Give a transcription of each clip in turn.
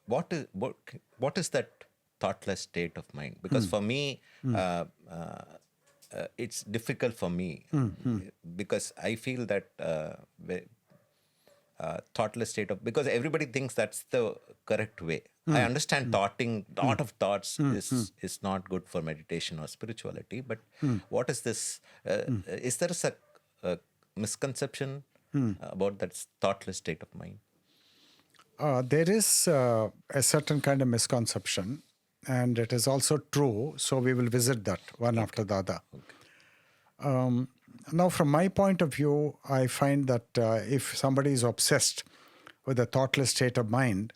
what is that thoughtless state of mind? Because for me, it's difficult for me because I feel that thoughtless state of, because everybody thinks that's the correct way. I understand thought of thoughts is not good for meditation or spirituality, but what is this? Is there a misconception about that thoughtless state of mind? There is a certain kind of misconception, and it is also true. So we will visit that one after the other. Okay. Now, from my point of view, I find that if somebody is obsessed with a thoughtless state of mind,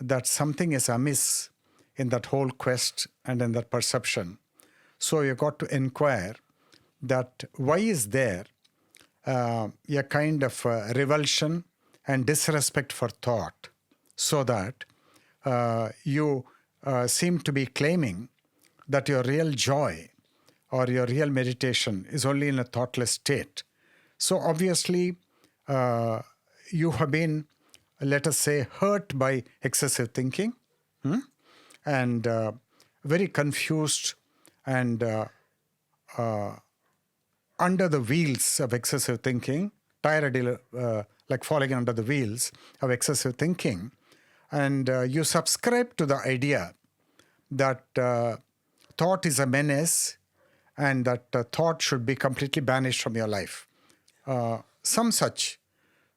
that something is amiss in that whole quest and in that perception. So you got to inquire that why is there a kind of revulsion and disrespect for thought, so that you seem to be claiming that your real joy or your real meditation is only in a thoughtless state. So obviously, you have been, let us say, hurt by excessive thinking, and very confused and under the wheels of excessive thinking, tired, like falling under the wheels of excessive thinking. And you subscribe to the idea that thought is a menace and that thought should be completely banished from your life. Some such,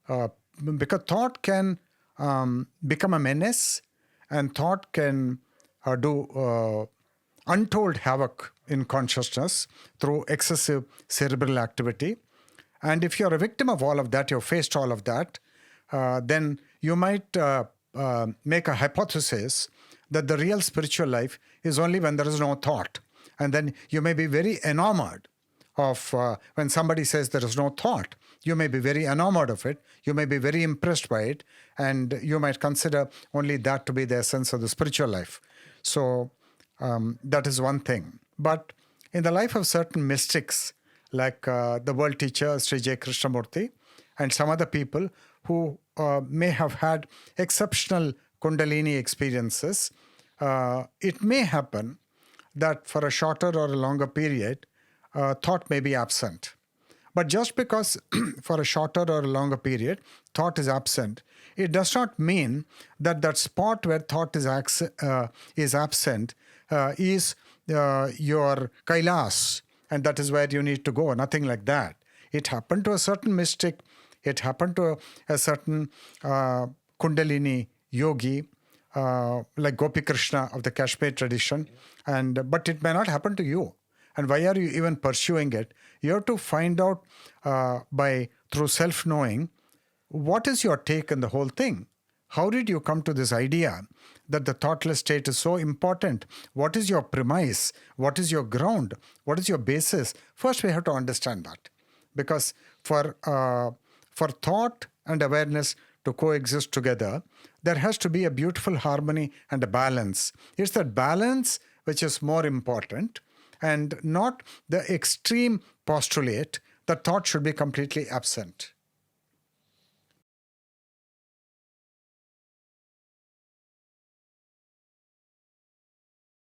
because thought can become a menace, and thought can do untold havoc in consciousness through excessive cerebral activity. And if you're a victim of all of that, you've faced all of that, then you might make a hypothesis that the real spiritual life is only when there is no thought. And then you may be very enamored of when somebody says there is no thought. You may be very enamored of it. You may be very impressed by it. And you might consider only that to be the essence of the spiritual life. So that is one thing. But in the life of certain mystics, like the world teacher Sri Krishnamurti and some other people who may have had exceptional Kundalini experiences, it may happen that for a shorter or a longer period, thought may be absent. But just because for a shorter or a longer period, thought is absent, it does not mean that that spot where thought is absent is your Kailas, and that is where you need to go. Nothing like that. It happened to a certain mystic. It happened to a certain Kundalini yogi, like Gopi Krishna of the Kashmir tradition, but it may not happen to you. And why are you even pursuing it? You have to find out through self-knowing, what is your take on the whole thing? How did you come to this idea that the thoughtless state is so important? What is your premise? What is your ground? What is your basis? First, we have to understand that. Because for thought and awareness to coexist together, there has to be a beautiful harmony and a balance. It's that balance which is more important, and not the extreme postulate that thought should be completely absent.